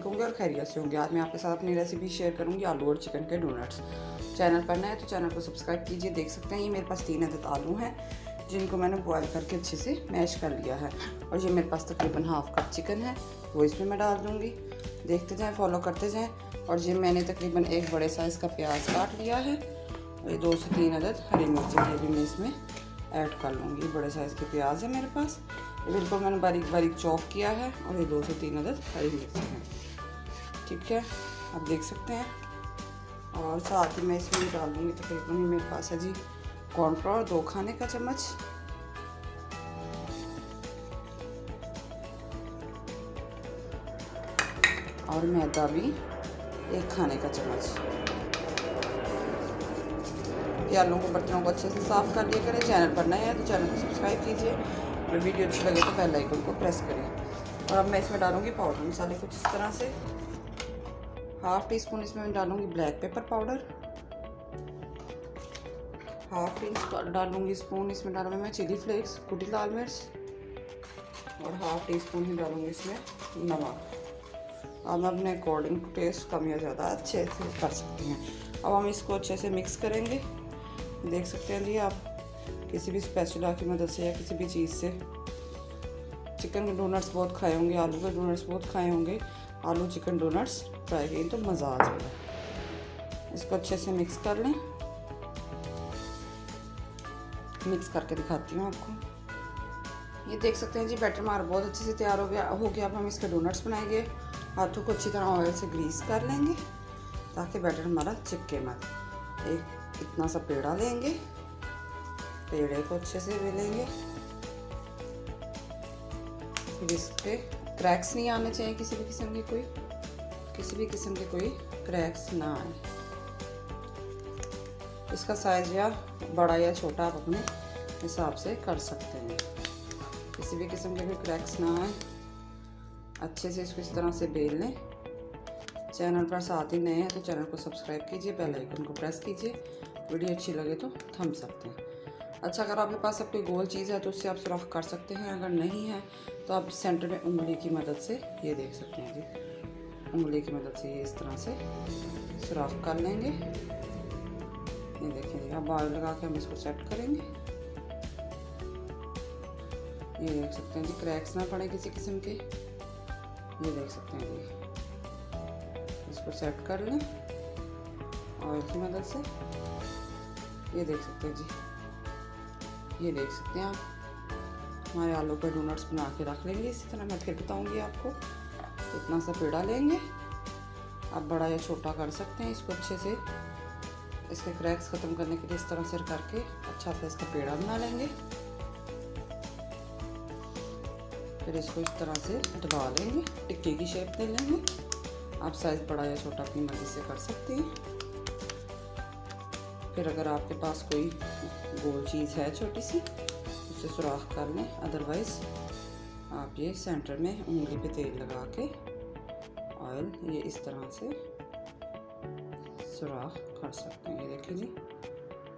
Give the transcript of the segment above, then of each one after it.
होंगे और खैरियत से होंगे। आज मैं आपके साथ अपनी रेसिपी शेयर करूंगी आलू और चिकन के डोनट्स। चैनल पर नए हैं तो चैनल को सब्सक्राइब कीजिए। देख सकते हैं ये मेरे पास 3 अदद आलू हैं जिनको मैंने बॉयल करके अच्छे से मैश कर लिया है। और ये मेरे पास तकरीबन हाफ कप चिकन है, वो इसमें मैं डाल दूँगी। देखते जाएँ, फॉलो करते जाएँ। और ये मैंने तकरीबन एक बड़े साइज़ का प्याज काट लिया है और ये 2 से 3 अदद हरी मिर्ची ये भी मैं इसमें ऐड कर लूँगी। बड़े साइज़ के प्याज है मेरे पास, ये बिल्कुल मैंने बारीक बारीक चॉप किया है। और ये 2 से 3 अदद हरी मिर्ची हैं, ठीक है, आप देख सकते हैं। और साथ ही मैं इसमें डाल दूँगी तकरीबन मेरे पास है जी कॉर्नफ्लोर 2 खाने का चम्मच, और मैदा भी 1 खाने का चम्मच। ये आलू को बर्तनों को अच्छे से साफ़ कर लिया करें। चैनल पर नए हैं तो चैनल को सब्सक्राइब कीजिए और वीडियो अच्छी लगे तो बेल आइकन को प्रेस करें। और अब मैं इसमें डालूंगी पाउडर मसाले कुछ इस तरह से। हाफ टी स्पून इसमें मैं डालूंगी black pepper powder, half T डालूंगी स्पून इसमें डालूंगी मैं चिली फ्लेक्स कुटी लाल मिर्च, और हाफ टी स्पून ही डालूंगी इसमें नमक। अब मैं अपने अकॉर्डिंग टू टेस्ट कम या ज़्यादा अच्छे से कर सकती हैं। अब हम इसको अच्छे से मिक्स करेंगे। देख सकते हैं जी आप, किसी भी स्पैचुला की मदद से या किसी भी चीज़ से। चिकन के डोनट्स बहुत खाए होंगे, आलू के डोनट्स बहुत खाए होंगे। आलू चिकन डोनट्स ट्राई करें तो मज़ा आ जाएगा। इसको अच्छे से मिक्स कर लें। मिक्स करके दिखाती हूँ आपको। ये देख सकते हैं जी बैटर हमारा बहुत अच्छे से तैयार हो गया। अब हम इसके डोनट्स बनाएंगे। हाथों को अच्छी तरह ऑयल से ग्रीस कर लेंगे ताकि बैटर हमारा चिपके मत। एक इतना सा पेड़ा लेंगे, पेड़े को अच्छे से बेलेंगे। फिर इस पर क्रैक्स नहीं आने चाहिए, किसी भी किस्म के कोई क्रैक्स ना आए। इसका साइज या बड़ा या छोटा आप अपने हिसाब से कर सकते हैं। किसी भी किस्म के कोई क्रैक्स ना आए। अच्छे से इसको इस तरह से बेल लें। चैनल पर साथ ही नए हैं तो चैनल को सब्सक्राइब कीजिए, बेल आइकन को प्रेस कीजिए। वीडियो अच्छी लगे तो थम सकते हैं। अच्छा, अगर आपके पास अब कोई गोल चीज़ है तो उससे आप सुराख कर सकते हैं। अगर नहीं है तो आप सेंटर में उंगली की मदद से ये देख सकते हैं जी, उंगली की मदद से ये इस तरह से सुराख कर लेंगे। ये देखें जी, अब ऑयल लगा के हम इसको सेट करेंगे। ये देख सकते हैं जी, क्रैक्स ना पड़े किसी किस्म के। ये देख सकते हैं जी, इसको सेट कर लें ऑयल की मदद से। ये देख सकते हैं जी, ये देख सकते हैं आप हमारे आलू के डोनट्स बना के रख लेंगे। इसी तरह मैं फिर बताऊंगी आपको। इतना सा पेड़ा लेंगे, आप बड़ा या छोटा कर सकते हैं। इसको अच्छे से इसके क्रैक्स ख़त्म करने के लिए इस तरह से करके अच्छा सा इसका पेड़ा बना लेंगे। फिर इसको इस तरह से दबा लेंगे, टिक्की की शेप दे लेंगे। आप साइज़ बड़ा या छोटा अपनी मर्ज़ी से कर सकते हैं। फिर अगर आपके पास कोई गोल चीज़ है छोटी सी, उससे सुराख कर लें। अदरवाइज़ आप ये सेंटर में उंगली पे तेल लगा के ऑयल ये इस तरह से सुराख कर सकते हैं। ये देखिए जी,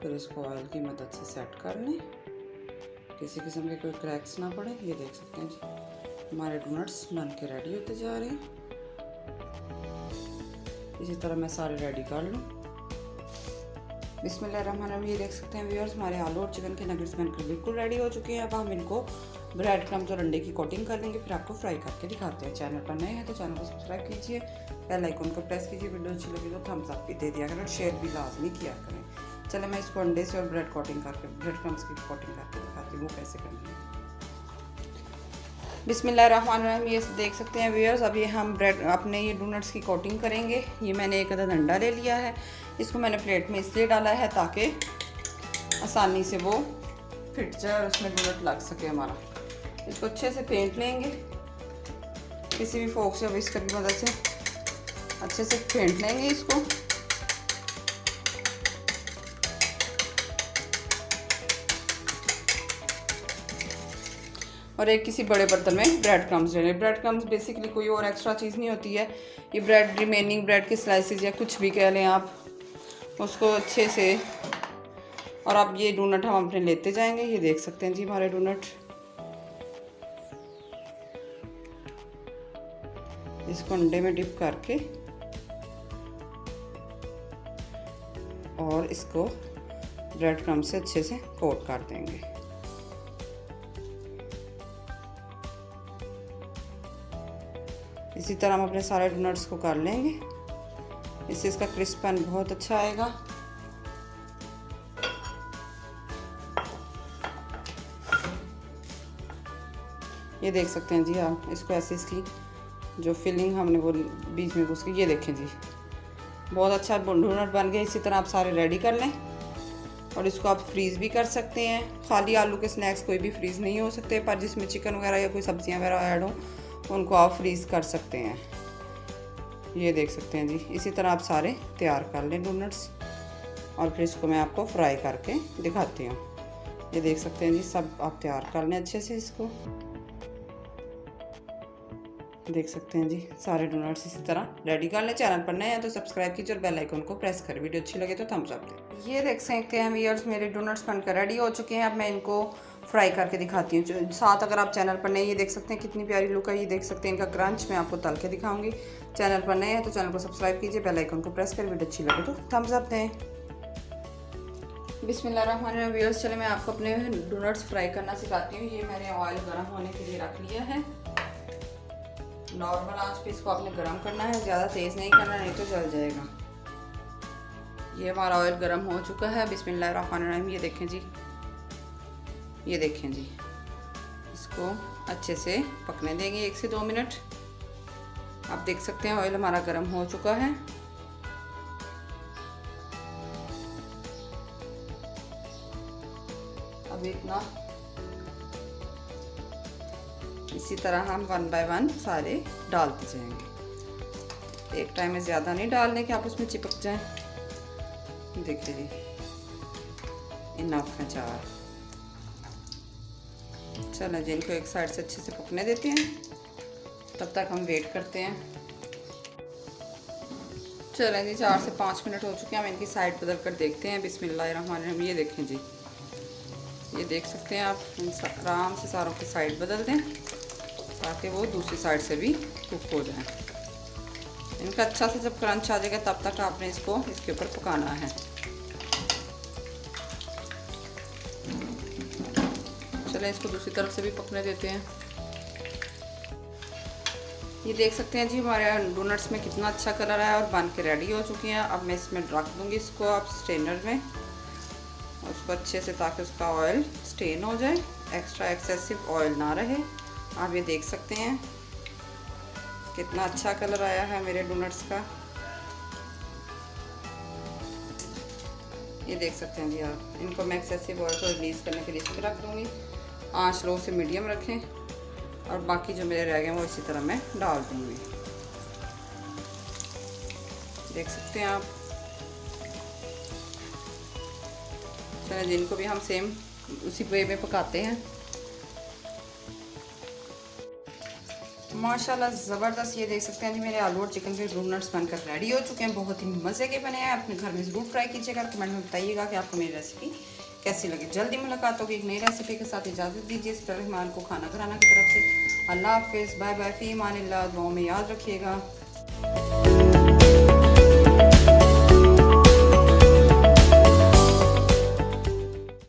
फिर इसको ऑयल की मदद से सेट कर लें, किसी किस्म के कोई क्रैक्स ना पड़े। ये देख सकते हैं जी, हमारे डोनट्स बन के रेडी होते जा रहे हैं। इसी तरह मैं सारे रेडी कर लूँ। बिस्मिल्लाहिर्रहमानिर्रहीम। ये देख सकते हैं व्यूअर्स, हमारे आलू और चिकन के नगेट्स बनकर बिल्कुल रेडी हो चुके हैं। अब हम इनको ब्रेड क्रम्स और अंडे की कोटिंग कर लेंगे, फिर आपको फ्राई करके दिखाते हैं। चैनल पर नए हैं तो चैनल को सब्सक्राइब कीजिए, बेल आइकन को प्रेस कीजिए। वीडियो अच्छी लगी तो थम्स अप भी दे दिया करें, शेयर भी लाजमी किया करें। चले मैं इसको अंडे से और ब्रेड क्रम्स की कोटिंग करके दिखाती हूँ वो कैसे करनी है। बिस्मिल्लाहिर्रहमानिर्रहीम। ये देख सकते हैं व्यूअर्स, अब ये हम ब्रेड अपने ये डोनट्स की कोटिंग करेंगे। ये मैंने 1 अदद अंडा ले लिया है। इसको मैंने प्लेट में इसलिए डाला है ताकि आसानी से वो फिट जाए और उसमें डोनट लग सके हमारा। इसको अच्छे से फेंट लेंगे, किसी भी फोक या विस्कर की मदद से अच्छे से फेंट लेंगे इसको। और एक किसी बड़े बर्तन में ब्रेड क्रम्स ले लें। ब्रेड क्रम्स बेसिकली कोई और एक्स्ट्रा चीज़ नहीं होती है। ये ब्रेड रिमेनिंग ब्रेड के स्लाइसेस या कुछ भी कह लें आप, उसको अच्छे से। और अब ये डोनट हम अपने लेते जाएंगे। ये देख सकते हैं जी हमारे डोनट। इसको अंडे में डिप करके और इसको ब्रेड क्रम्ब से अच्छे से कोट कर देंगे। इसी तरह हम अपने सारे डोनट्स को कर लेंगे, इससे इसका क्रिस्पन बहुत अच्छा आएगा। ये देख सकते हैं जी आप, इसको ऐसे इसकी जो फिलिंग हमने वो बीच में उसकी, ये देखें जी बहुत अच्छा डोनट बन गया। इसी तरह आप सारे रेडी कर लें और इसको आप फ्रीज़ भी कर सकते हैं। खाली आलू के स्नैक्स कोई भी फ्रीज़ नहीं हो सकते, पर जिसमें चिकन वगैरह या कोई सब्जियां वगैरह ऐड हो उनको आप फ्रीज़ कर सकते हैं। ये देख सकते हैं जी, इसी तरह आप सारे तैयार कर लें डोनट्स और फिर इसको मैं आपको फ्राई करके दिखाती हूँ। ये देख सकते हैं जी, सब आप तैयार कर लें अच्छे से। इसको देख सकते हैं जी, सारे डोनट्स इसी तरह रेडी कर लें। चैनल पर नए हैं तो सब्सक्राइब कीजिए और बेल आइकन को प्रेस करें। वीडियो अच्छी लगे तो थम्स अप दें। ये देख सकते हैं व्यूअर्स, मेरे डोनट्स बनकर रेडी हो चुके हैं। अब मैं इनको फ्राई करके दिखाती हूँ। साथ अगर आप चैनल पर नए, ये देख सकते हैं कितनी प्यारी लुक है। ये देख सकते हैं इनका क्रंच मैं आपको तल के दिखाऊंगी। चैनल पर नए हैं तो चैनल को सब्सक्राइब कीजिए, बेल आइकन को प्रेस करें। वीडियो अच्छी लगे तो थम्स अप दें। बिस्मिल्लाहिर्रहमानिर्रहीम। व्यूअर्स चले मैं आपको अपने डोनट्स फ्राई करना सिखाती हूँ। ये मैंने ऑयल गर्म होने के लिए रख लिया है। नॉर्मल आंच पे इसको आपने गरम करना है, ज़्यादा तेज़ नहीं करना, नहीं तो जल जाएगा। ये हमारा ऑयल गरम हो चुका है। बिस्मिल्लाहिर्रहमानिर्रहीम। ये देखें जी, ये देखें जी, इसको अच्छे से पकने देंगे 1 से 2 मिनट। आप देख सकते हैं ऑयल हमारा गरम हो चुका है। अब इतना इसी तरह हम 1 बाय 1 सारे डालते जाएंगे। एक टाइम में ज़्यादा नहीं डालने कि आप उसमें चिपक जाएं। देखिए जी, इनफ है 4। चलो जी, इनको एक साइड से अच्छे से पकने देते हैं, तब तक हम वेट करते हैं। चलें जी, 4 से 5 मिनट हो चुके हैं। हम इनकी साइड बदल कर देखते हैं। बिस्मिल्लाहिर्रहमानिर्रहीम। ये देखें जी, ये देख सकते हैं आप, आराम से सारों की साइड बदल दें ताकि वो दूसरी साइड से भी कुक हो जाए। इनका अच्छा से जब क्रंच आ जाएगा तब तक आपने इसको इसके ऊपर पकाना है। चलें इसको दूसरी तरफ से भी पकने देते हैं। ये देख सकते हैं जी, हमारे डोनट्स में कितना अच्छा कलर आया और बन के रेडी हो चुकी हैं। अब मैं इसमें रख दूँगी इसको आप स्ट्रेनर में, और उसको अच्छे से, ताकि उसका ऑयल स्टेन हो जाए, एक्स्ट्रा एक्सेसिव ऑयल ना रहे। आप ये देख सकते हैं कितना अच्छा कलर आया है मेरे डोनट्स का। ये देख सकते हैं जी आप, इनको मैं एक्सेसिव ऑयल को रिलीज़ करने के लिए इस पर रख दूँगी। आंच लो से मीडियम रखें और बाकी जो मेरे रह गए वो इसी तरह मैं डाल दूँगी। देख सकते हैं आप। चलिए जिनको भी हम सेम उसी वे में पकाते हैं। माशाल्लाह ज़बरदस्त। ये देख सकते हैं जी, मेरे आलू और चिकन के डोनट्स बनकर रेडी हो चुके हैं। बहुत ही मज़े के बने हैं। अपने घर में ज़रूर ट्राई कीजिएगा। कमेंट में बताइएगा कि आपको मेरी रेसिपी कैसी लगी। जल्दी मुलाकात होगी एक नई रेसिपी के साथ। इजाज़त दीजिए इस रहमान को खाना घराना की तरफ से। अल्लाह हाफ़िज़, बाय बाय, फ़ी अमानिल्लाह। दुआओं में याद रखिएगा।